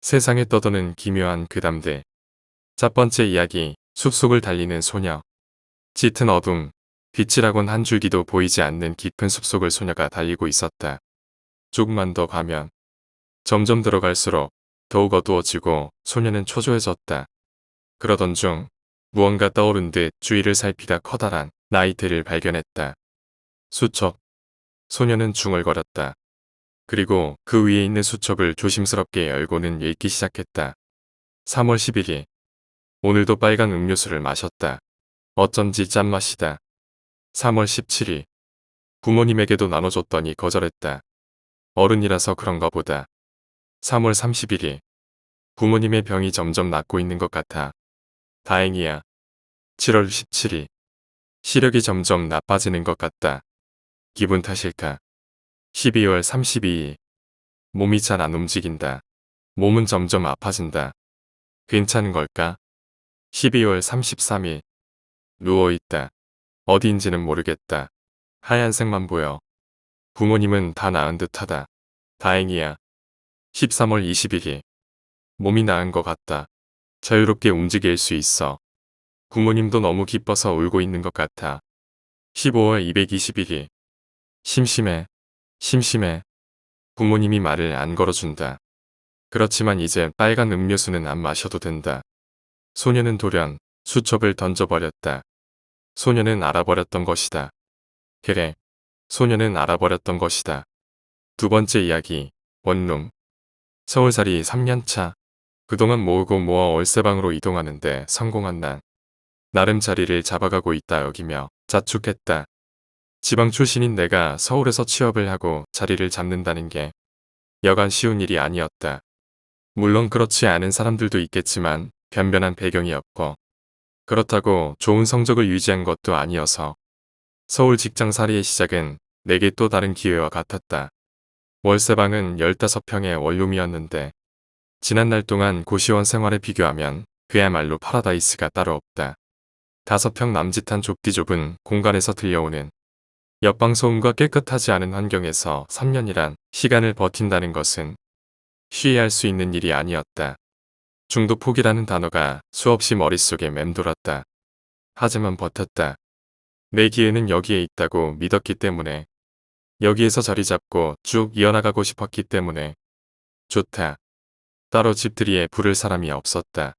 세상에 떠도는 기묘한 괴담들. 첫 번째 이야기, 숲속을 달리는 소녀. 짙은 어둠, 빛이라곤 한 줄기도 보이지 않는 깊은 숲속을 소녀가 달리고 있었다. 조금만 더 가면 점점 들어갈수록 더욱 어두워지고 소녀는 초조해졌다. 그러던 중 무언가 떠오른 듯 주위를 살피다 커다란 나이테를 발견했다. 수첩. 소녀는 중얼거렸다. 그리고 그 위에 있는 수첩을 조심스럽게 열고는 읽기 시작했다. 3월 11일. 오늘도 빨간 음료수를 마셨다. 어쩐지 짠맛이다. 3월 17일. 부모님에게도 나눠줬더니 거절했다. 어른이라서 그런가 보다. 3월 31일. 부모님의 병이 점점 낫고 있는 것 같아. 다행이야. 7월 17일. 시력이 점점 나빠지는 것 같다. 기분 탓일까? 12월 32일. 몸이 잘 안 움직인다. 몸은 점점 아파진다. 괜찮은 걸까? 12월 33일. 누워있다. 어디인지는 모르겠다. 하얀색만 보여. 부모님은 다 나은 듯하다. 다행이야. 13월 21일. 몸이 나은 것 같다. 자유롭게 움직일 수 있어. 부모님도 너무 기뻐서 울고 있는 것 같아. 15월 221일. 심심해. 심심해. 부모님이 말을 안 걸어준다. 그렇지만 이제 빨간 음료수는 안 마셔도 된다. 소녀는 돌연 수첩을 던져버렸다. 소녀는 알아버렸던 것이다. 그래. 소녀는 알아버렸던 것이다. 두 번째 이야기. 원룸. 서울살이 3년차. 그동안 모으고 모아 월세방으로 이동하는데 성공한 난. 나름 자리를 잡아가고 있다 여기며 자축했다. 지방 출신인 내가 서울에서 취업을 하고 자리를 잡는다는 게 여간 쉬운 일이 아니었다. 물론 그렇지 않은 사람들도 있겠지만 변변한 배경이었고 그렇다고 좋은 성적을 유지한 것도 아니어서 서울 직장살이의 시작은 내게 또 다른 기회와 같았다. 월세방은 15평의 원룸이었는데 지난날 동안 고시원 생활에 비교하면 그야말로 파라다이스가 따로 없다. 5평 남짓한 좁디 좁은 공간에서 들려오는 옆방 소음과 깨끗하지 않은 환경에서 3년이란 시간을 버틴다는 것은 쉬이 할 수 있는 일이 아니었다. 중도 포기라는 단어가 수없이 머릿속에 맴돌았다. 하지만 버텼다. 내 기회는 여기에 있다고 믿었기 때문에 여기에서 자리 잡고 쭉 이어나가고 싶었기 때문에 좋다. 따로 집들이에 부를 사람이 없었다.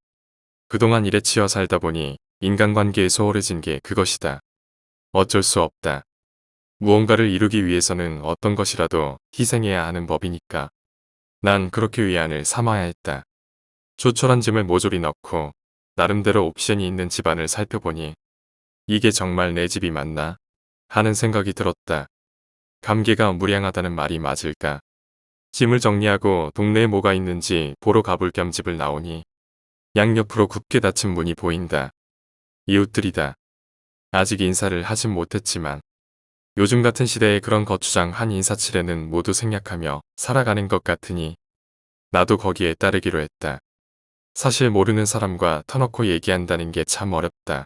그동안 일에 치여 살다 보니 인간관계에 소홀해진 게 그것이다. 어쩔 수 없다. 무언가를 이루기 위해서는 어떤 것이라도 희생해야 하는 법이니까. 난 그렇게 위안을 삼아야 했다. 조촐한 짐을 모조리 넣고 나름대로 옵션이 있는 집안을 살펴보니 이게 정말 내 집이 맞나? 하는 생각이 들었다. 감개가 무량하다는 말이 맞을까? 짐을 정리하고 동네에 뭐가 있는지 보러 가볼 겸 집을 나오니 양옆으로 굽게 닫힌 문이 보인다. 이웃들이다. 아직 인사를 하진 못했지만 요즘 같은 시대에 그런 거추장한 인사치레는 모두 생략하며 살아가는 것 같으니 나도 거기에 따르기로 했다. 사실 모르는 사람과 터놓고 얘기한다는 게 참 어렵다.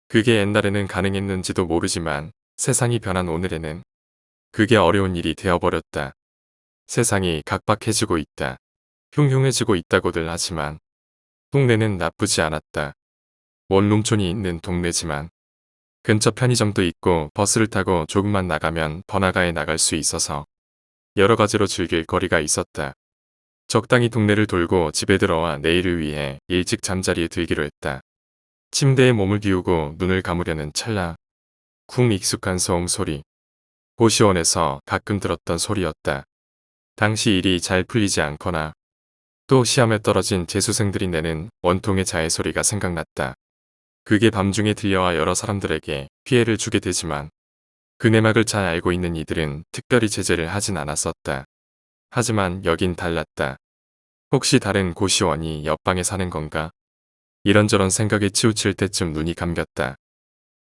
그게 옛날에는 가능했는지도 모르지만 세상이 변한 오늘에는 그게 어려운 일이 되어버렸다. 세상이 각박해지고 있다. 흉흉해지고 있다고들 하지만 동네는 나쁘지 않았다. 원룸촌이 있는 동네지만 근처 편의점도 있고 버스를 타고 조금만 나가면 번화가에 나갈 수 있어서 여러 가지로 즐길 거리가 있었다. 적당히 동네를 돌고 집에 들어와 내일을 위해 일찍 잠자리에 들기로 했다. 침대에 몸을 비우고 눈을 감으려는 찰나 쿵 익숙한 소음 소리. 고시원에서 가끔 들었던 소리였다. 당시 일이 잘 풀리지 않거나 또 시험에 떨어진 재수생들이 내는 원통의 자해 소리가 생각났다. 그게 밤중에 들려와 여러 사람들에게 피해를 주게 되지만 그 내막을 잘 알고 있는 이들은 특별히 제재를 하진 않았었다. 하지만 여긴 달랐다. 혹시 다른 고시원이 옆방에 사는 건가? 이런저런 생각에 치우칠 때쯤 눈이 감겼다.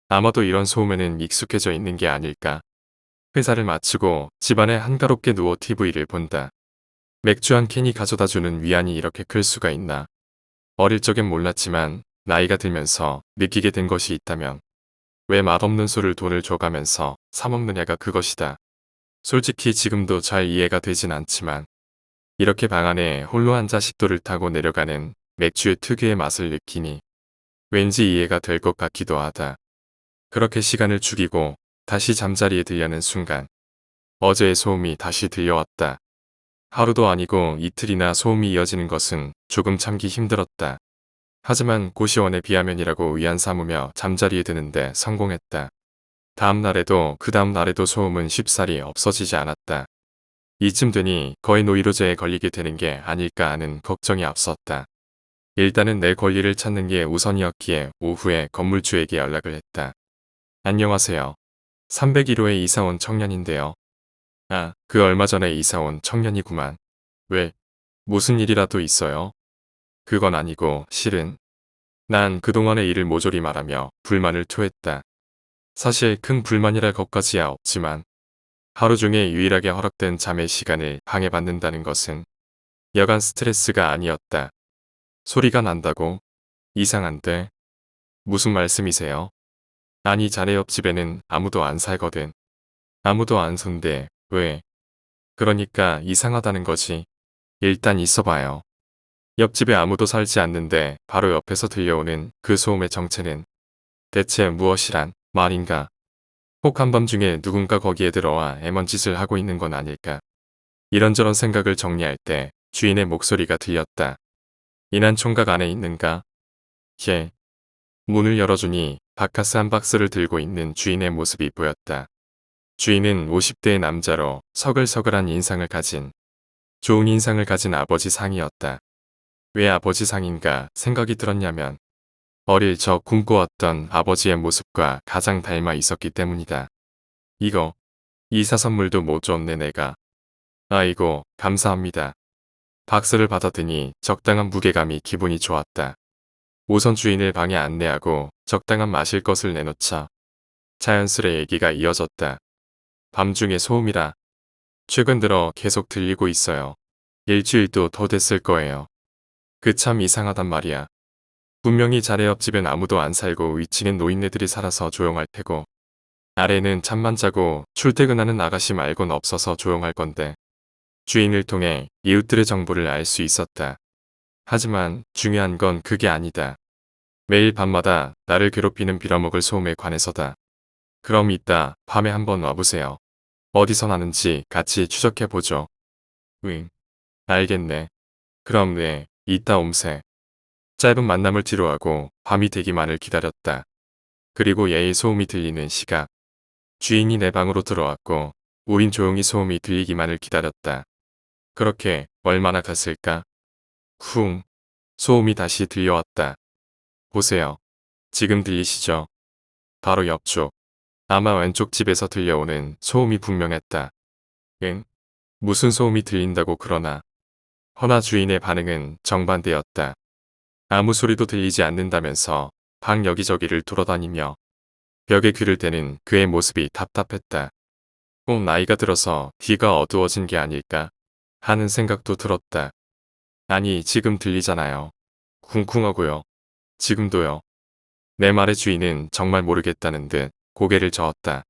아마도 이런 소음에는 익숙해져 있는 게 아닐까? 회사를 마치고 집안에 한가롭게 누워 TV를 본다. 맥주 한 캔이 가져다주는 위안이 이렇게 클 수가 있나? 어릴 적엔 몰랐지만 나이가 들면서 느끼게 된 것이 있다면 왜 맛없는 술을 돈을 줘가면서 사 먹느냐가 그것이다. 솔직히 지금도 잘 이해가 되진 않지만 이렇게 방 안에 홀로 앉아 식도를 타고 내려가는 맥주의 특유의 맛을 느끼니 왠지 이해가 될 것 같기도 하다. 그렇게 시간을 죽이고 다시 잠자리에 들려는 순간 어제의 소음이 다시 들려왔다. 하루도 아니고 이틀이나 소음이 이어지는 것은 조금 참기 힘들었다. 하지만 고시원의 비하면이라고 위안 삼으며 잠자리에 드는데 성공했다. 다음 날에도 그 다음 날에도 소음은 쉽사리 없어지지 않았다. 이쯤 되니 거의 노이로제에 걸리게 되는 게 아닐까 하는 걱정이 앞섰다. 일단은 내 권리를 찾는 게 우선이었기에 오후에 건물주에게 연락을 했다. 안녕하세요. 301호에 이사 온 청년인데요. 아, 그 얼마 전에 이사 온 청년이구만. 왜? 무슨 일이라도 있어요? 그건 아니고 실은 난 그동안의 일을 모조리 말하며 불만을 토했다. 사실 큰 불만이랄 것까지야 없지만 하루 중에 유일하게 허락된 잠의 시간을 방해받는다는 것은 여간 스트레스가 아니었다. 소리가 난다고? 이상한데? 무슨 말씀이세요? 아니 자네 옆집에는 아무도 안 살거든. 아무도 안 산대. 왜? 그러니까 이상하다는 거지. 일단 있어봐요. 옆집에 아무도 살지 않는데 바로 옆에서 들려오는 그 소음의 정체는 대체 무엇이란 말인가? 혹 한밤중에 누군가 거기에 들어와 애먼짓을 하고 있는 건 아닐까? 이런저런 생각을 정리할 때 주인의 목소리가 들렸다. 이난 총각 안에 있는가? 예. 문을 열어주니 바카스 한 박스를 들고 있는 주인의 모습이 보였다. 주인은 50대의 남자로 서글서글한 인상을 가진 좋은 인상을 가진 아버지 상이었다. 왜 아버지 상인가 생각이 들었냐면 어릴 적 꿈꿔왔던 아버지의 모습과 가장 닮아 있었기 때문이다. 이거 이사 선물도 못 줬네 내가. 아이고 감사합니다. 박스를 받아드니 적당한 무게감이 기분이 좋았다. 우선 주인을 방에 안내하고 적당한 마실 것을 내놓자 자연스레 얘기가 이어졌다. 밤중에 소음이라 최근 들어 계속 들리고 있어요. 일주일도 더 됐을 거예요. 그 참 이상하단 말이야. 분명히 자네 옆집엔 아무도 안 살고 위층엔 노인네들이 살아서 조용할 테고 아래는 잠만 자고 출퇴근하는 아가씨 말곤 없어서 조용할 건데 주인을 통해 이웃들의 정보를 알 수 있었다. 하지만 중요한 건 그게 아니다. 매일 밤마다 나를 괴롭히는 빌어먹을 소음에 관해서다. 그럼 이따 밤에 한번 와보세요. 어디서 나는지 같이 추적해보죠. 응, 알겠네. 그럼 네, 이따 옴세. 짧은 만남을 뒤로하고 밤이 되기만을 기다렸다. 그리고 예의 소음이 들리는 시각. 주인이 내 방으로 들어왔고 우린 조용히 소음이 들리기만을 기다렸다. 그렇게 얼마나 갔을까? 쿵. 소음이 다시 들려왔다. 보세요. 지금 들리시죠? 바로 옆쪽. 아마 왼쪽 집에서 들려오는 소음이 분명했다. 응? 무슨 소음이 들린다고 그러나. 허나 주인의 반응은 정반대였다. 아무 소리도 들리지 않는다면서 방 여기저기를 돌아다니며 벽에 귀를 대는 그의 모습이 답답했다. 꼭 나이가 들어서 귀가 어두워진 게 아닐까 하는 생각도 들었다. 아니 지금 들리잖아요. 쿵쿵하고요. 지금도요. 내 말의 주인은 정말 모르겠다는 듯 고개를 저었다.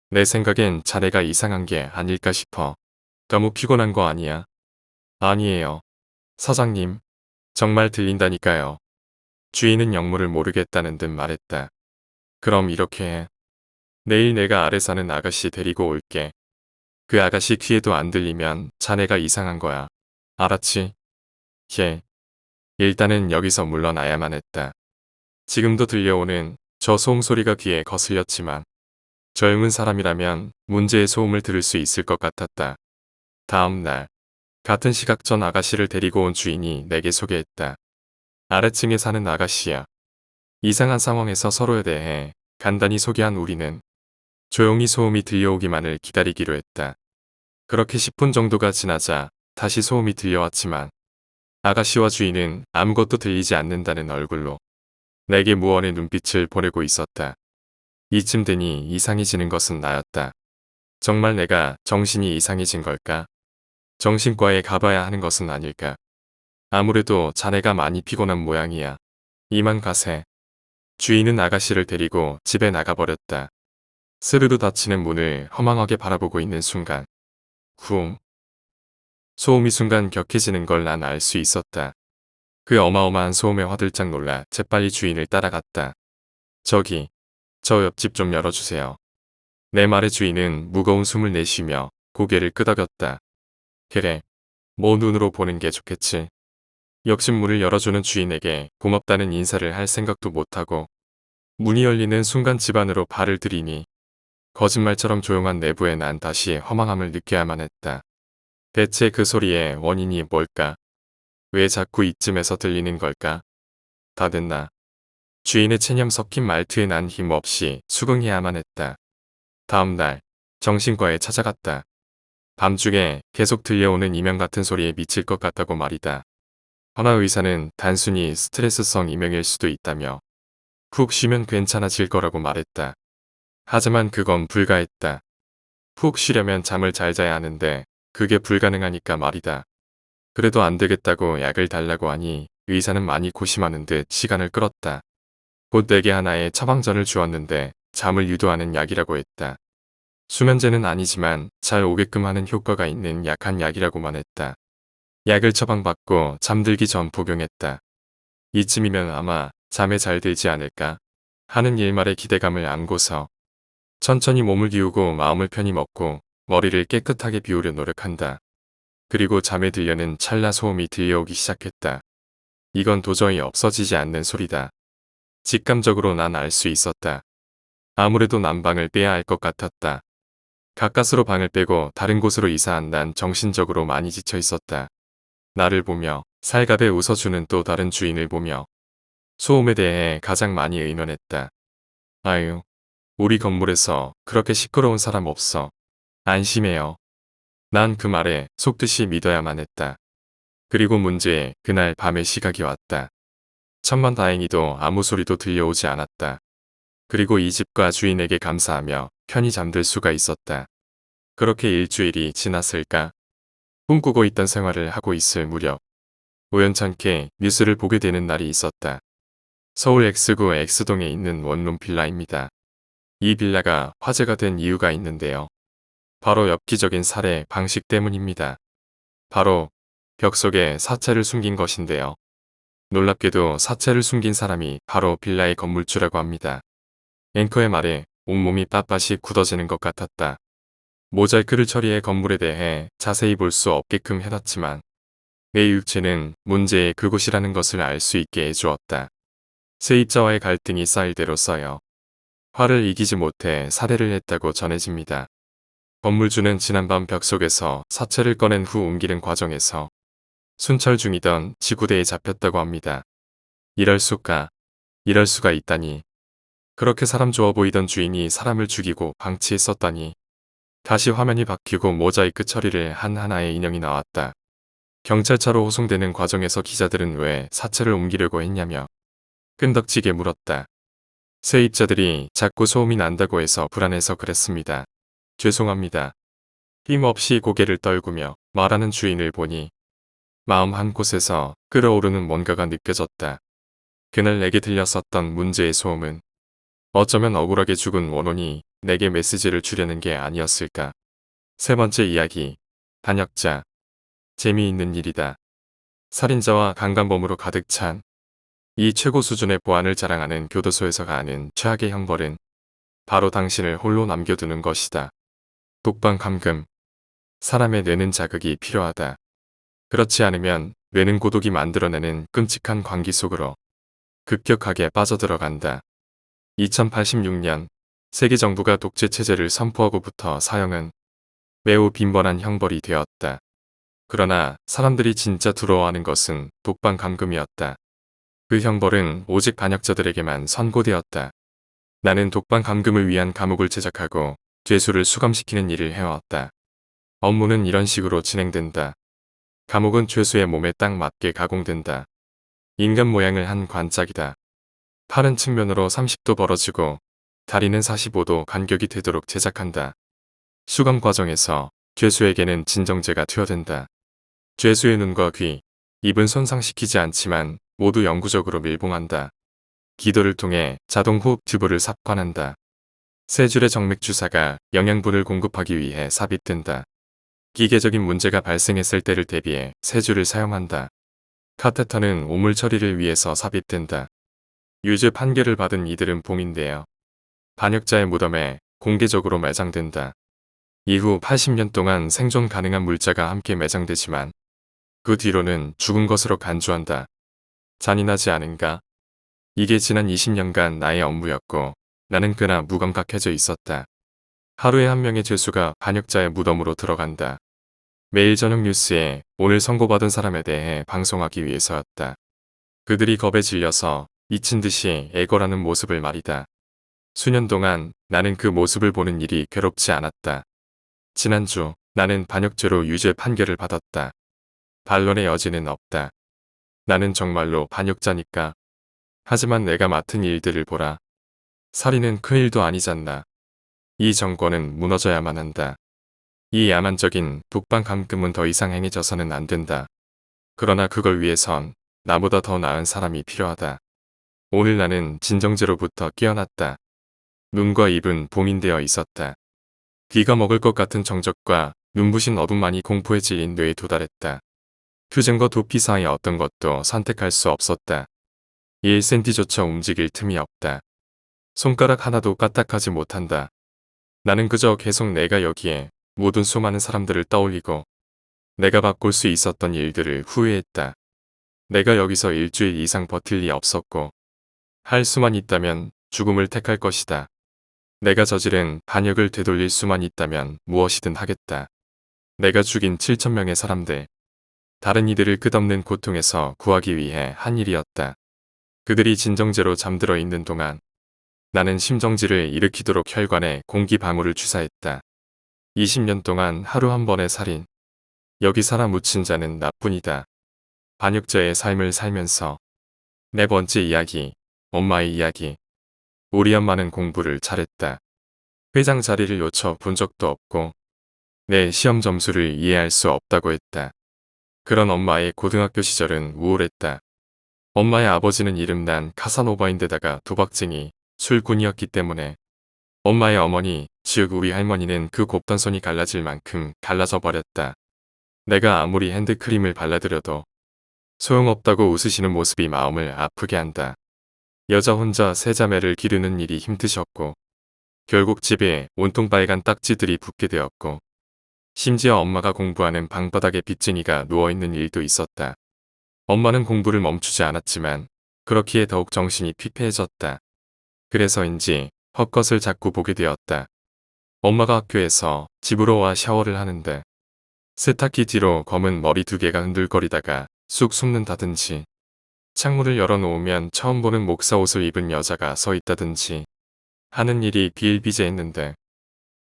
내 생각엔 자네가 이상한 게 아닐까 싶어. 너무 피곤한 거 아니야? 아니에요. 사장님. 정말 들린다니까요. 주인은 영문을 모르겠다는 듯 말했다. 그럼 이렇게 해. 내일 내가 아래 사는 아가씨 데리고 올게. 그 아가씨 귀에도 안 들리면 자네가 이상한 거야. 알았지? 예. 일단은 여기서 물러나야만 했다. 지금도 들려오는 저 소음 소리가 귀에 거슬렸지만 젊은 사람이라면 문제의 소음을 들을 수 있을 것 같았다. 다음 날 같은 시각 전 아가씨를 데리고 온 주인이 내게 소개했다. 아래층에 사는 아가씨야. 이상한 상황에서 서로에 대해 간단히 소개한 우리는 조용히 소음이 들려오기만을 기다리기로 했다. 그렇게 10분 정도가 지나자 다시 소음이 들려왔지만 아가씨와 주인은 아무것도 들리지 않는다는 얼굴로 내게 무언의 눈빛을 보내고 있었다. 이쯤 되니 이상해지는 것은 나였다. 정말 내가 정신이 이상해진 걸까? 정신과에 가봐야 하는 것은 아닐까? 아무래도 자네가 많이 피곤한 모양이야. 이만 가세. 주인은 아가씨를 데리고 집에 나가버렸다. 스르르 닫히는 문을 허망하게 바라보고 있는 순간 쿵 소음이 순간 격해지는 걸 난 알 수 있었다. 그 어마어마한 소음에 화들짝 놀라 재빨리 주인을 따라갔다. 저기, 저 옆집 좀 열어주세요. 내 말에 주인은 무거운 숨을 내쉬며 고개를 끄덕였다. 그래, 뭐 눈으로 보는 게 좋겠지. 역시 문을 열어주는 주인에게 고맙다는 인사를 할 생각도 못하고 문이 열리는 순간 집 안으로 발을 들이니 거짓말처럼 조용한 내부에 난 다시 허망함을 느껴야만 했다. 대체 그 소리의 원인이 뭘까? 왜 자꾸 이쯤에서 들리는 걸까? 다 됐나? 주인의 체념 섞인 말투에 난 힘없이 수긍해야만 했다. 다음 날 정신과에 찾아갔다. 밤중에 계속 들려오는 이명 같은 소리에 미칠 것 같다고 말이다. 허나 의사는 단순히 스트레스성 이명일 수도 있다며 푹 쉬면 괜찮아질 거라고 말했다. 하지만 그건 불가했다. 푹 쉬려면 잠을 잘 자야 하는데 그게 불가능하니까 말이다. 그래도 안 되겠다고 약을 달라고 하니 의사는 많이 고심하는 듯 시간을 끌었다. 곧 내게 하나의 처방전을 주었는데 잠을 유도하는 약이라고 했다. 수면제는 아니지만 잘 오게끔 하는 효과가 있는 약한 약이라고만 했다. 약을 처방받고 잠들기 전 복용했다. 이쯤이면 아마 잠에 잘 들지 않을까 하는 일말의 기대감을 안고서 천천히 몸을 비우고 마음을 편히 먹고 머리를 깨끗하게 비우려 노력한다. 그리고 잠에 들려는 찰나 소음이 들려오기 시작했다. 이건 도저히 없어지지 않는 소리다. 직감적으로 난 알 수 있었다. 아무래도 난방을 빼야 할 것 같았다. 가까스로 방을 빼고 다른 곳으로 이사한 난 정신적으로 많이 지쳐 있었다. 나를 보며 살갑게 웃어주는 또 다른 주인을 보며 소음에 대해 가장 많이 의논했다. 아유, 우리 건물에서 그렇게 시끄러운 사람 없어. 안심해요. 난 그 말에 속듯이 믿어야만 했다. 그리고 문제의 그날 밤의 시각이 왔다. 천만다행히도 아무 소리도 들려오지 않았다. 그리고 이 집과 주인에게 감사하며 편히 잠들 수가 있었다. 그렇게 일주일이 지났을까? 꿈꾸고 있던 생활을 하고 있을 무렵 우연찮게 뉴스를 보게 되는 날이 있었다. 서울 X구 X동에 있는 원룸 빌라입니다. 이 빌라가 화제가 된 이유가 있는데요. 바로 엽기적인 살해 방식 때문입니다. 바로 벽 속에 사체를 숨긴 것인데요. 놀랍게도 사체를 숨긴 사람이 바로 빌라의 건물주라고 합니다. 앵커의 말에 온몸이 빳빳이 굳어지는 것 같았다. 모자이크를 처리해 건물에 대해 자세히 볼 수 없게끔 해놨지만 내 육체는 문제의 그곳이라는 것을 알 수 있게 해주었다. 세입자와의 갈등이 쌓일 대로 쌓여 화를 이기지 못해 살해를 했다고 전해집니다. 건물주는 지난밤 벽 속에서 사체를 꺼낸 후 옮기는 과정에서 순찰 중이던 지구대에 잡혔다고 합니다. 이럴 수가 있다니. 그렇게 사람 좋아 보이던 주인이 사람을 죽이고 방치했었다니. 다시 화면이 바뀌고 모자이크 처리를 한 하나의 인형이 나왔다. 경찰차로 호송되는 과정에서 기자들은 왜 사체를 옮기려고 했냐며 끈덕지게 물었다. 세입자들이 자꾸 소음이 난다고 해서 불안해서 그랬습니다. 죄송합니다. 힘없이 고개를 떨구며 말하는 주인을 보니 마음 한곳에서 끓어오르는 뭔가가 느껴졌다. 그날 내게 들렸었던 문제의 소음은 어쩌면 억울하게 죽은 원혼이 내게 메시지를 주려는 게 아니었을까. 세 번째 이야기. 반역자. 재미있는 일이다. 살인자와 강간범으로 가득 찬 이 최고 수준의 보안을 자랑하는 교도소에서 가하는 최악의 형벌은 바로 당신을 홀로 남겨두는 것이다. 독방 감금. 사람의 뇌는 자극이 필요하다. 그렇지 않으면 뇌는 고독이 만들어내는 끔찍한 광기 속으로 급격하게 빠져들어간다. 2086년 세계 정부가 독재 체제를 선포하고부터 사형은 매우 빈번한 형벌이 되었다. 그러나 사람들이 진짜 두려워하는 것은 독방 감금이었다. 그 형벌은 오직 반역자들에게만 선고되었다. 나는 독방 감금을 위한 감옥을 제작하고 죄수를 수감시키는 일을 해왔다. 업무는 이런 식으로 진행된다. 감옥은 죄수의 몸에 딱 맞게 가공된다. 인간 모양을 한 관짝이다. 팔은 측면으로 30도 벌어지고 다리는 45도 간격이 되도록 제작한다. 수감 과정에서 죄수에게는 진정제가 투여된다. 죄수의 눈과 귀, 입은 손상시키지 않지만 모두 영구적으로 밀봉한다. 기도를 통해 자동 호흡 튜브를 삽관한다. 세 줄의 정맥 주사가 영양분을 공급하기 위해 삽입된다. 기계적인 문제가 발생했을 때를 대비해 세주를 사용한다. 카테터는 오물 처리를 위해서 삽입된다. 유죄 판결을 받은 이들은 봉인되어 반역자의 무덤에 공개적으로 매장된다. 이후 80년 동안 생존 가능한 물자가 함께 매장되지만 그 뒤로는 죽은 것으로 간주한다. 잔인하지 않은가? 이게 지난 20년간 나의 업무였고 나는 꽤나 무감각해져 있었다. 하루에 한 명의 죄수가 반역자의 무덤으로 들어간다. 매일 저녁 뉴스에 오늘 선고받은 사람에 대해 방송하기 위해서였다. 그들이 겁에 질려서 미친 듯이 애걸하는 모습을 말이다. 수년 동안 나는 그 모습을 보는 일이 괴롭지 않았다. 지난주 나는 반역죄로 유죄 판결을 받았다. 반론의 여지는 없다. 나는 정말로 반역자니까. 하지만 내가 맡은 일들을 보라. 살인은 큰일도 아니잖나. 이 정권은 무너져야만 한다. 이 야만적인 북방 감금은 더 이상 행해져서는 안 된다. 그러나 그걸 위해선 나보다 더 나은 사람이 필요하다. 오늘 나는 진정제로부터 깨어났다. 눈과 입은 봉인되어 있었다. 귀가 먹을 것 같은 정적과 눈부신 어둠만이 공포에 질린 뇌에 도달했다. 투쟁과 도피 사이 어떤 것도 선택할 수 없었다. 1cm조차 움직일 틈이 없다. 손가락 하나도 까딱하지 못한다. 나는 그저 계속 내가 여기에 모든 수많은 사람들을 떠올리고 내가 바꿀 수 있었던 일들을 후회했다. 내가 여기서 일주일 이상 버틸 리 없었고 할 수만 있다면 죽음을 택할 것이다. 내가 저지른 반역을 되돌릴 수만 있다면 무엇이든 하겠다. 내가 죽인 7,000명의 사람들, 다른 이들을 끝없는 고통에서 구하기 위해 한 일이었다. 그들이 진정제로 잠들어 있는 동안 나는 심정지를 일으키도록 혈관에 공기 방울을 주사했다. 20년 동안 하루 한 번의 살인. 여기 살아 묻힌 자는 나뿐이다. 반역자의 삶을 살면서. 네 번째 이야기, 엄마의 이야기. 우리 엄마는 공부를 잘했다. 회장 자리를 요쳐 본 적도 없고 내 시험 점수를 이해할 수 없다고 했다. 그런 엄마의 고등학교 시절은 우울했다. 엄마의 아버지는 이름난 카사노바인데다가 도박쟁이, 술꾼이었기 때문에 엄마의 어머니, 즉 우리 할머니는 그 곱던 손이 갈라질 만큼 갈라져 버렸다. 내가 아무리 핸드크림을 발라드려도 소용없다고 웃으시는 모습이 마음을 아프게 한다. 여자 혼자 세 자매를 기르는 일이 힘드셨고 결국 집에 온통 빨간 딱지들이 붙게 되었고 심지어 엄마가 공부하는 방바닥에 빚쟁이가 누워있는 일도 있었다. 엄마는 공부를 멈추지 않았지만 그렇기에 더욱 정신이 피폐해졌다. 그래서인지 헛것을 자꾸 보게 되었다. 엄마가 학교에서 집으로 와 샤워를 하는데 세탁기 뒤로 검은 머리 2개가 흔들거리다가 쑥 숨는다든지 창문을 열어놓으면 처음 보는 목사 옷을 입은 여자가 서 있다든지 하는 일이 비일비재했는데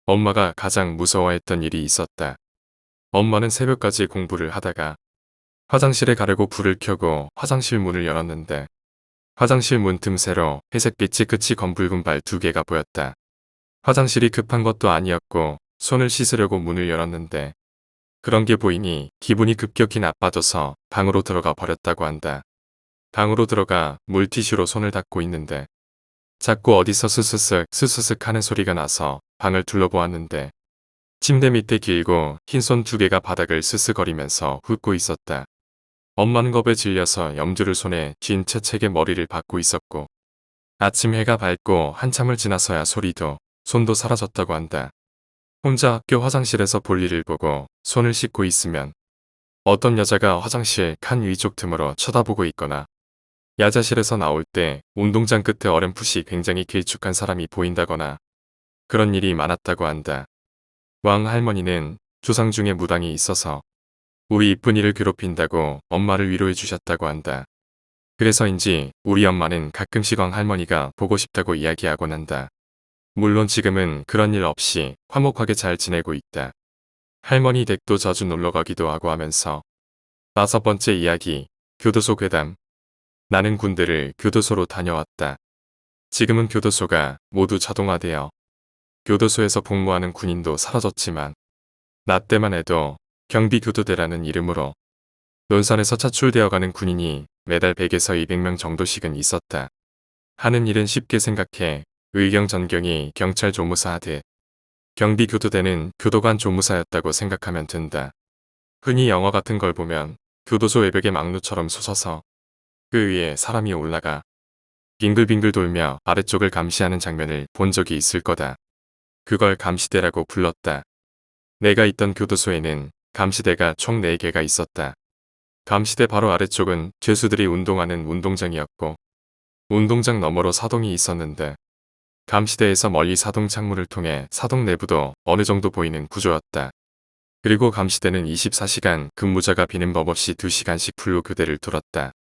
엄마가 가장 무서워했던 일이 있었다. 엄마는 새벽까지 공부를 하다가 화장실에 가려고 불을 켜고 화장실 문을 열었는데 화장실 문 틈새로 회색빛이 끝이 검붉은 발 2개가 보였다. 화장실이 급한 것도 아니었고 손을 씻으려고 문을 열었는데 그런 게 보이니 기분이 급격히 나빠져서 방으로 들어가 버렸다고 한다. 방으로 들어가 물티슈로 손을 닦고 있는데 자꾸 어디서 스스슥 하는 소리가 나서 방을 둘러보았는데 침대 밑에 길고 흰 손 2개가 바닥을 스스거리면서 훑고 있었다. 엄마는 겁에 질려서 염주를 손에 쥔 채 책에 머리를 박고 있었고 아침 해가 밝고 한참을 지나서야 소리도 손도 사라졌다고 한다. 혼자 학교 화장실에서 볼일을 보고 손을 씻고 있으면 어떤 여자가 화장실 칸 위쪽 틈으로 쳐다보고 있거나 야자실에서 나올 때 운동장 끝에 어렴풋이 굉장히 길쭉한 사람이 보인다거나 그런 일이 많았다고 한다. 왕 할머니는 조상 중에 무당이 있어서 우리 이쁜이를 괴롭힌다고 엄마를 위로해 주셨다고 한다. 그래서인지 우리 엄마는 가끔씩 왕 할머니가 보고 싶다고 이야기하곤 한다. 물론 지금은 그런 일 없이 화목하게 잘 지내고 있다. 할머니 댁도 자주 놀러가기도 하고 하면서. 5번째 이야기, 교도소 괴담. 나는 군대를 교도소로 다녀왔다. 지금은 교도소가 모두 자동화되어 교도소에서 복무하는 군인도 사라졌지만 나 때만 해도 경비교도대라는 이름으로 논산에서 차출되어가는 군인이 매달 100에서 200명 정도씩은 있었다. 하는 일은 쉽게 생각해 의경전경이 경찰 조무사 하듯 경비교도대는 교도관 조무사였다고 생각하면 된다. 흔히 영화 같은 걸 보면 교도소 외벽에 망루처럼 솟아서 그 위에 사람이 올라가 빙글빙글 돌며 아래쪽을 감시하는 장면을 본 적이 있을 거다. 그걸 감시대라고 불렀다. 내가 있던 교도소에는 감시대가 총 4개가 있었다. 감시대 바로 아래쪽은 죄수들이 운동하는 운동장이었고 운동장 너머로 사동이 있었는데 감시대에서 멀리 사동 창문을 통해 사동 내부도 어느 정도 보이는 구조였다. 그리고 감시대는 24시간 근무자가 비는 법 없이 2시간씩 풀로 교대를 돌았다.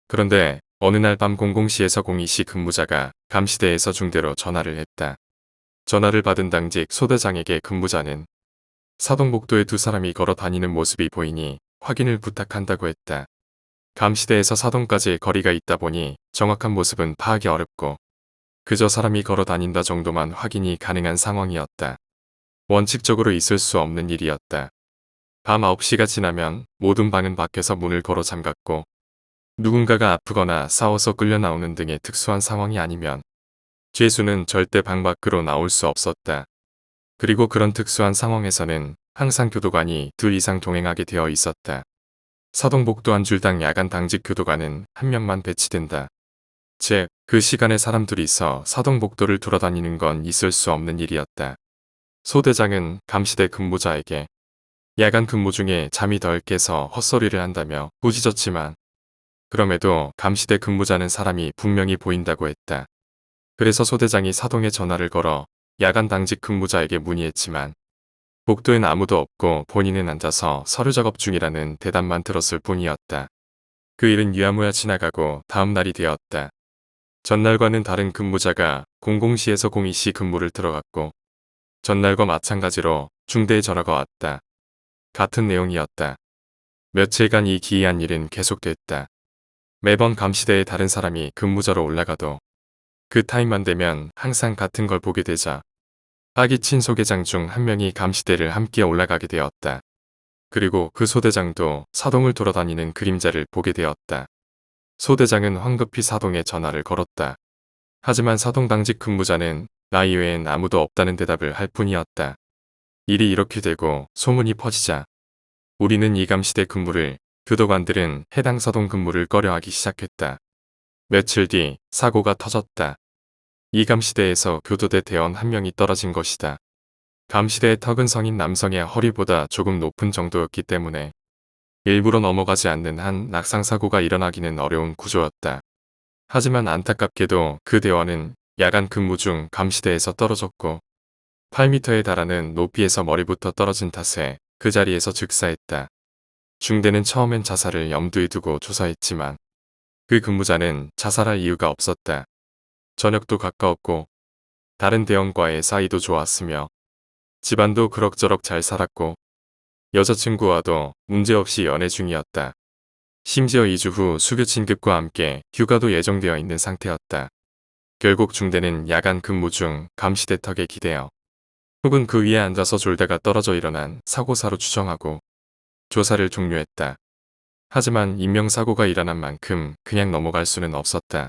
그런데 어느 날 밤 00시에서 02시 근무자가 감시대에서 중대로 전화를 했다. 전화를 받은 당직 소대장에게 근무자는 사동복도에 2사람이 걸어 다니는 모습이 보이니 확인을 부탁한다고 했다. 감시대에서 사동까지의 거리가 있다 보니 정확한 모습은 파악이 어렵고 그저 사람이 걸어 다닌다 정도만 확인이 가능한 상황이었다. 원칙적으로 있을 수 없는 일이었다. 밤 9시가 지나면 모든 방은 밖에서 문을 걸어 잠갔고 누군가가 아프거나 싸워서 끌려 나오는 등의 특수한 상황이 아니면 죄수는 절대 방 밖으로 나올 수 없었다. 그리고 그런 특수한 상황에서는 항상 교도관이 2 이상 동행하게 되어 있었다. 사동복도 한 줄당 야간 당직 교도관은 1명만 배치된다. 즉, 그 시간에 사람 둘이서 사동복도를 돌아다니는 건 있을 수 없는 일이었다. 소대장은 감시대 근무자에게 야간 근무 중에 잠이 덜 깨서 헛소리를 한다며 꾸짖었지만 그럼에도 감시대 근무자는 사람이 분명히 보인다고 했다. 그래서 소대장이 사동에 전화를 걸어 야간 당직 근무자에게 문의했지만 복도엔 아무도 없고 본인은 앉아서 서류 작업 중이라는 대답만 들었을 뿐이었다. 그 일은 유야무야 지나가고 다음 날이 되었다. 전날과는 다른 근무자가 00시에서 02시 근무를 들어갔고 전날과 마찬가지로 중대에 전화가 왔다. 같은 내용이었다. 며칠간 이 기이한 일은 계속됐다. 매번 감시대에 다른 사람이 근무자로 올라가도 그 타임만 되면 항상 같은 걸 보게 되자 빠기 친 소대장 중 1명이 감시대를 함께 올라가게 되었다. 그리고 그 소대장도 사동을 돌아다니는 그림자를 보게 되었다. 소대장은 황급히 사동에 전화를 걸었다. 하지만 사동 당직 근무자는 나 이외엔 아무도 없다는 대답을 할 뿐이었다. 일이 이렇게 되고 소문이 퍼지자 우리는 이 감시대 근무를, 교도관들은 해당 사동 근무를 꺼려하기 시작했다. 며칠 뒤 사고가 터졌다. 이 감시대에서 교도대 대원 1명이 떨어진 것이다. 감시대의 턱은 성인 남성의 허리보다 조금 높은 정도였기 때문에 일부러 넘어가지 않는 한 낙상사고가 일어나기는 어려운 구조였다. 하지만 안타깝게도 그 대원은 야간 근무 중 감시대에서 떨어졌고 8m에 달하는 높이에서 머리부터 떨어진 탓에 그 자리에서 즉사했다. 중대는 처음엔 자살을 염두에 두고 조사했지만 그 근무자는 자살할 이유가 없었다. 저녁도 가까웠고 다른 대원과의 사이도 좋았으며 집안도 그럭저럭 잘 살았고 여자친구와도 문제없이 연애 중이었다. 심지어 2주 후 수교 진급과 함께 휴가도 예정되어 있는 상태였다. 결국 중대는 야간 근무 중 감시대 턱에 기대어 혹은 그 위에 앉아서 졸다가 떨어져 일어난 사고사로 추정하고 조사를 종료했다. 하지만 인명사고가 일어난 만큼 그냥 넘어갈 수는 없었다.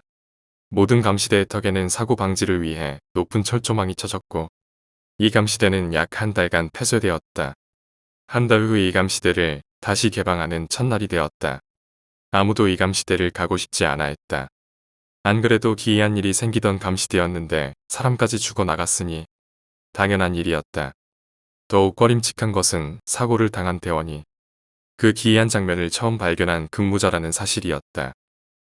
모든 감시대의 턱에는 사고 방지를 위해 높은 철조망이 쳐졌고 이 감시대는 약 1달간 폐쇄되었다. 한 달 후 이 감시대를 다시 개방하는 첫날이 되었다. 아무도 이 감시대를 가고 싶지 않아 했다. 안 그래도 기이한 일이 생기던 감시대였는데 사람까지 죽어나갔으니 당연한 일이었다. 더욱 꺼림칙한 것은 사고를 당한 대원이 그 기이한 장면을 처음 발견한 근무자라는 사실이었다.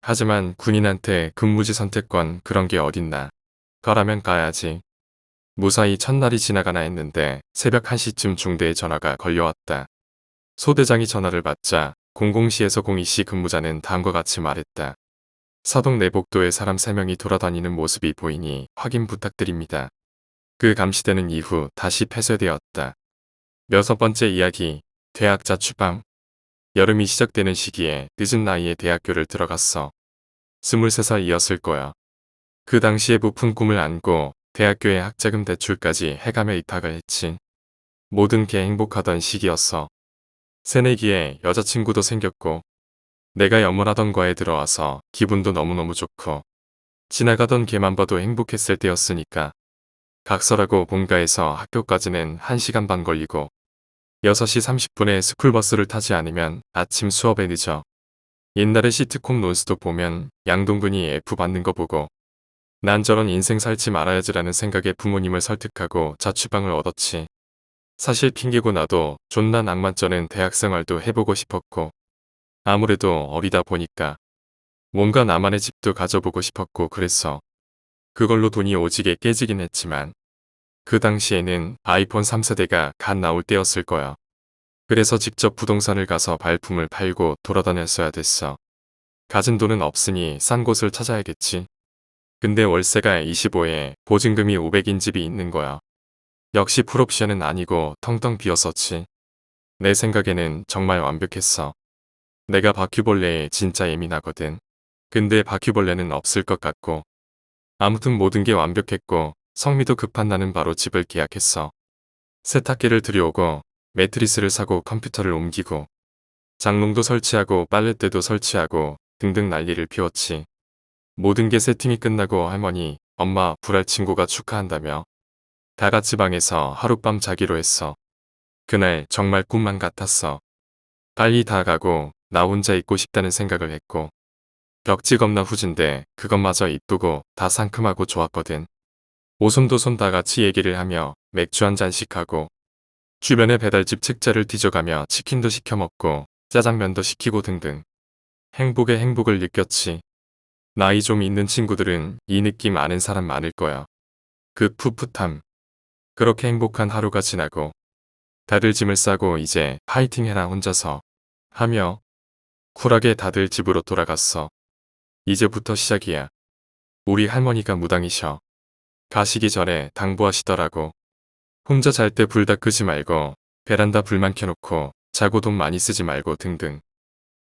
하지만 군인한테 근무지 선택권 그런 게 어딨나. 가라면 가야지. 무사히 첫날이 지나가나 했는데 새벽 1시쯤 중대에 전화가 걸려왔다. 소대장이 전화를 받자 00시에서 02시 근무자는 다음과 같이 말했다. 사동 내복도에 사람 3명이 돌아다니는 모습이 보이니 확인 부탁드립니다. 그 감시대는 이후 다시 폐쇄되었다. 6번째 이야기, 대학 자취방. 여름이 시작되는 시기에 늦은 나이에 대학교를 들어갔어. 23살이었을 거야. 그 당시에 부푼 꿈을 안고 대학교에 학자금 대출까지 해가며 입학을 했지. 모든 게 행복하던 시기였어. 새내기에 여자친구도 생겼고 내가 염원하던 과에 들어와서 기분도 너무너무 좋고 지나가던 걔만 봐도 행복했을 때였으니까 각설하고 본가에서 학교까지는 1시간 반 걸리고 6시 30분에 스쿨버스를 타지 않으면 아침 수업에 늦어. 옛날에 시트콤 논스톱 보면 양동근이 F 받는 거 보고 난 저런 인생 살지 말아야지라는 생각에 부모님을 설득하고 자취방을 얻었지. 사실 핑계고 나도 존나 낭만적인 대학생활도 해보고 싶었고 아무래도 어리다 보니까 뭔가 나만의 집도 가져보고 싶었고 그랬어. 그걸로 돈이 오지게 깨지긴 했지만 그 당시에는 아이폰 3세대가 갓 나올 때였을 거야. 그래서 직접 부동산을 가서 발품을 팔고 돌아다녔어야 됐어. 가진 돈은 없으니 싼 곳을 찾아야겠지. 근데 월세가 25에 보증금이 500인 집이 있는 거야. 역시 풀옵션은 아니고 텅텅 비었었지. 내 생각에는 정말 완벽했어. 내가 바퀴벌레에 진짜 예민하거든. 근데 바퀴벌레는 없을 것 같고 아무튼 모든 게 완벽했고 성미도 급한 나는 바로 집을 계약했어. 세탁기를 들여오고 매트리스를 사고 컴퓨터를 옮기고 장롱도 설치하고 빨랫대도 설치하고 등등 난리를 피웠지. 모든 게 세팅이 끝나고 할머니, 엄마, 불알 친구가 축하한다며 다 같이 방에서 하룻밤 자기로 했어. 그날 정말 꿈만 같았어. 빨리 다 가고 나 혼자 있고 싶다는 생각을 했고 벽지 겁나 후진데 그것마저 이쁘고 다 상큼하고 좋았거든. 오손도손 다 같이 얘기를 하며 맥주 한 잔씩 하고 주변의 배달집 책자를 뒤져가며 치킨도 시켜 먹고 짜장면도 시키고 등등. 행복에 행복을 느꼈지. 나이 좀 있는 친구들은 이 느낌 아는 사람 많을 거야. 그 풋풋함. 그렇게 행복한 하루가 지나고 다들 짐을 싸고 이제 파이팅 해라 혼자서 하며 쿨하게 다들 집으로 돌아갔어. 이제부터 시작이야. 우리 할머니가 무당이셔. 가시기 전에 당부하시더라고. 혼자 잘 때 불 다 끄지 말고 베란다 불만 켜놓고 자고 돈 많이 쓰지 말고 등등.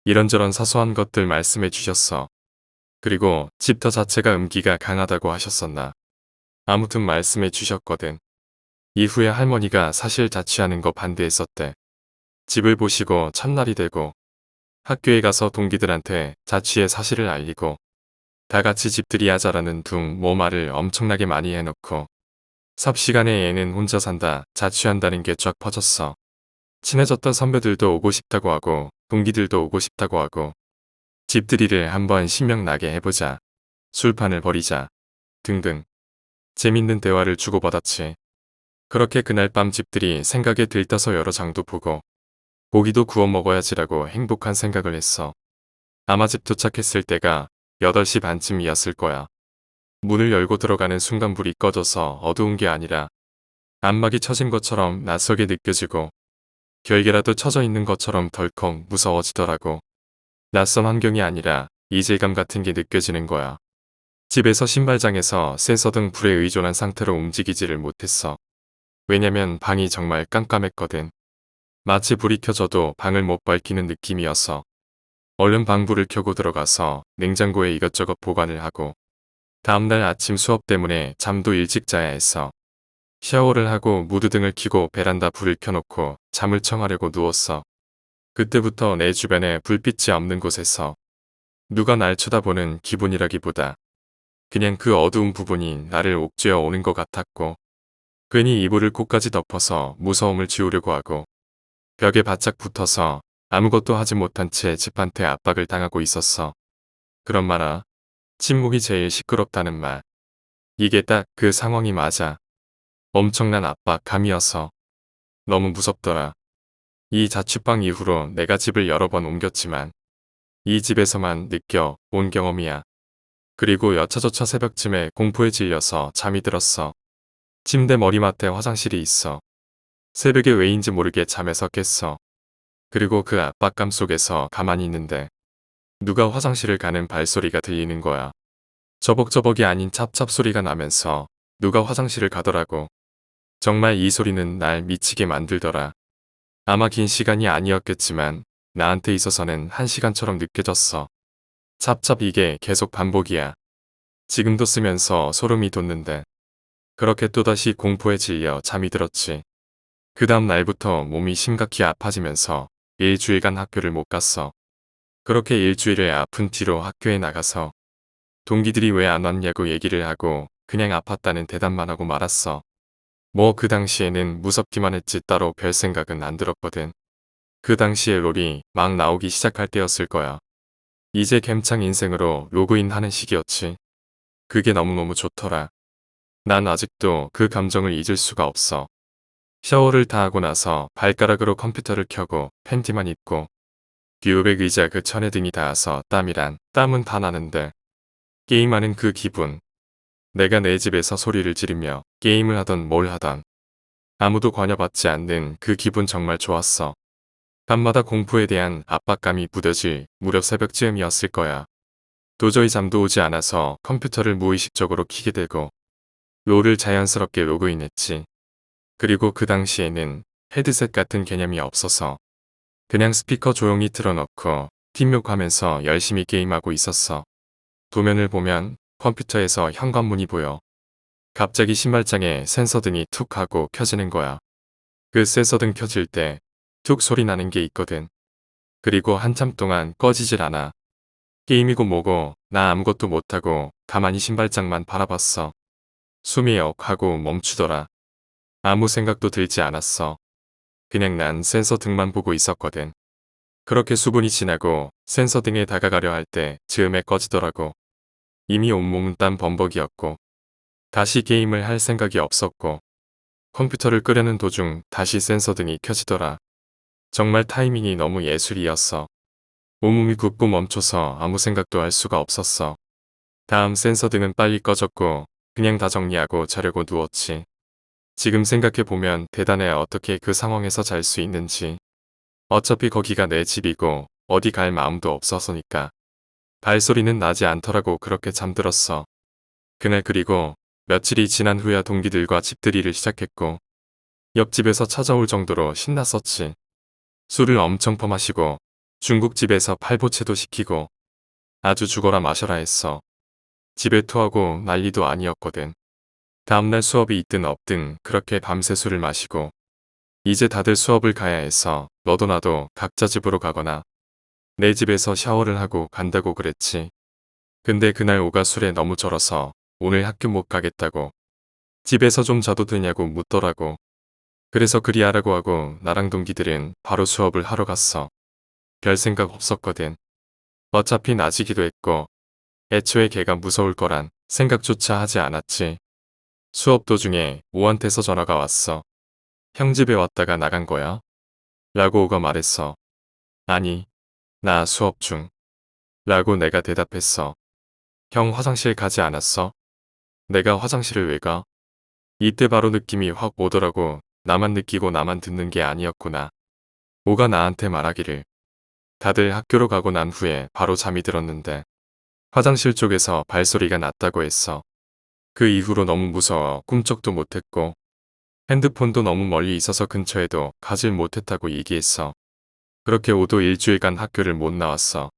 이런저런 사소한 것들 말씀해 주셨어. 그리고 집터 자체가 음기가 강하다고 하셨었나. 아무튼 말씀해 주셨거든. 이후에 할머니가 사실 자취하는 거 반대했었대. 집을 보시고 첫날이 되고 학교에 가서 동기들한테 자취의 사실을 알리고 다 같이 집들이 하자라는 둥 뭐 말을 엄청나게 많이 해놓고 삽시간에 애는 혼자 산다 자취한다는 게 쫙 퍼졌어. 친해졌던 선배들도 오고 싶다고 하고 동기들도 오고 싶다고 하고 집들이를 한번 신명나게 해보자. 술판을 벌이자. 등등. 재밌는 대화를 주고받았지. 그렇게 그날 밤 집들이 생각에 들떠서 여러 장도 보고 고기도 구워 먹어야지라고 행복한 생각을 했어. 아마 집 도착했을 때가 8시 반쯤이었을 거야. 문을 열고 들어가는 순간 불이 꺼져서 어두운 게 아니라 안막이 쳐진 것처럼 낯설게 느껴지고 결계라도 쳐져 있는 것처럼 덜컥 무서워지더라고. 낯선 환경이 아니라 이질감 같은 게 느껴지는 거야. 집에서 신발장에서 센서 등 불에 의존한 상태로 움직이지를 못했어. 왜냐면 방이 정말 깜깜했거든. 마치 불이 켜져도 방을 못 밝히는 느낌이었어. 얼른 방불을 켜고 들어가서 냉장고에 이것저것 보관을 하고 다음날 아침 수업 때문에 잠도 일찍 자야 했어. 샤워를 하고 무드등을 켜고 베란다 불을 켜놓고 잠을 청하려고 누웠어. 그때부터 내 주변에 불빛이 없는 곳에서 누가 날 쳐다보는 기분이라기보다 그냥 그 어두운 부분이 나를 옥죄어 오는 것 같았고 괜히 이불을 코까지 덮어서 무서움을 지우려고 하고 벽에 바짝 붙어서 아무것도 하지 못한 채 집한테 압박을 당하고 있었어. 그런 말아. 침묵이 제일 시끄럽다는 말. 이게 딱 그 상황이 맞아. 엄청난 압박감이어서 너무 무섭더라. 이 자취방 이후로 내가 집을 여러 번 옮겼지만 이 집에서만 느껴 온 경험이야. 그리고 여차저차 새벽쯤에 공포에 질려서 잠이 들었어. 침대 머리맡에 화장실이 있어. 새벽에 왜인지 모르게 잠에서 깼어. 그리고 그 압박감 속에서 가만히 있는데 누가 화장실을 가는 발소리가 들리는 거야. 저벅저벅이 아닌 찹찹 소리가 나면서 누가 화장실을 가더라고. 정말 이 소리는 날 미치게 만들더라. 아마 긴 시간이 아니었겠지만 나한테 있어서는 1시간처럼 느껴졌어. 찹찹 이게 계속 반복이야. 지금도 쓰면서 소름이 돋는데 그렇게 또다시 공포에 질려 잠이 들었지. 그 다음 날부터 몸이 심각히 아파지면서 일주일간 학교를 못 갔어. 그렇게 일주일을 아픈 뒤로 학교에 나가서 동기들이 왜 안 왔냐고 얘기를 하고 그냥 아팠다는 대답만 하고 말았어. 뭐 그 당시에는 무섭기만 했지 따로 별 생각은 안 들었거든. 그 당시에 롤이 막 나오기 시작할 때였을 거야. 이제 갬창 인생으로 로그인 하는 시기였지. 그게 너무너무 좋더라. 난 아직도 그 감정을 잊을 수가 없어. 샤워를 다 하고 나서 발가락으로 컴퓨터를 켜고 팬티만 입고 뷰백 의자 그 천에 등이 닿아서 땀은 다 나는데 게임하는 그 기분. 내가 내 집에서 소리를 지르며 게임을 하던 뭘 하던 아무도 관여받지 않는 그 기분 정말 좋았어. 밤마다 공포에 대한 압박감이 무뎌질 무렵 새벽쯤이었을 거야. 도저히 잠도 오지 않아서 컴퓨터를 무의식적으로 켜게 되고 롤을 자연스럽게 로그인했지. 그리고 그 당시에는 헤드셋 같은 개념이 없어서 그냥 스피커 조용히 틀어놓고 팀욕하면서 열심히 게임하고 있었어. 도면을 보면 컴퓨터에서 현관문이 보여. 갑자기 신발장에 센서등이 툭 하고 켜지는 거야. 그 센서등 켜질 때 툭 소리 나는 게 있거든. 그리고 한참 동안 꺼지질 않아. 게임이고 뭐고 나 아무것도 못하고 가만히 신발장만 바라봤어. 숨이 억하고 멈추더라. 아무 생각도 들지 않았어. 그냥 난 센서 등만 보고 있었거든. 그렇게 수분이 지나고 센서 등에 다가가려 할 때 즈음에 꺼지더라고. 이미 온몸은 땀 범벅이었고 다시 게임을 할 생각이 없었고 컴퓨터를 끄려는 도중 다시 센서 등이 켜지더라. 정말 타이밍이 너무 예술이었어. 온몸이 굳고 멈춰서 아무 생각도 할 수가 없었어. 다음 센서 등은 빨리 꺼졌고 그냥 다 정리하고 자려고 누웠지. 지금 생각해보면 대단해 어떻게 그 상황에서 잘 수 있는지. 어차피 거기가 내 집이고 어디 갈 마음도 없어서니까. 발소리는 나지 않더라고 그렇게 잠들었어. 그날 그리고 며칠이 지난 후야 동기들과 집들이를 시작했고 옆집에서 찾아올 정도로 신났었지. 술을 엄청 퍼마시고 중국집에서 팔보채도 시키고 아주 죽어라 마셔라 했어. 집에 토하고 난리도 아니었거든. 다음날 수업이 있든 없든 그렇게 밤새 술을 마시고 이제 다들 수업을 가야 해서 너도 나도 각자 집으로 가거나 내 집에서 샤워를 하고 간다고 그랬지. 근데 그날 오가 술에 너무 절어서 오늘 학교 못 가겠다고 집에서 좀 자도 되냐고 묻더라고. 그래서 그리 하라고 하고 나랑 동기들은 바로 수업을 하러 갔어. 별 생각 없었거든. 어차피 낮이기도 했고 애초에 걔가 무서울 거란 생각조차 하지 않았지. 수업 도중에 오한테서 전화가 왔어. 형 집에 왔다가 나간 거야? 라고 오가 말했어. 아니, 나 수업 중. 라고 내가 대답했어. 형 화장실 가지 않았어? 내가 화장실을 왜 가? 이때 바로 느낌이 확 오더라고. 나만 느끼고 나만 듣는 게 아니었구나. 오가 나한테 말하기를. 다들 학교로 가고 난 후에 바로 잠이 들었는데 화장실 쪽에서 발소리가 났다고 했어. 그 이후로 너무 무서워 꿈쩍도 못했고 핸드폰도 너무 멀리 있어서 근처에도 가질 못했다고 얘기했어. 그렇게 오도 일주일간 학교를 못 나왔어.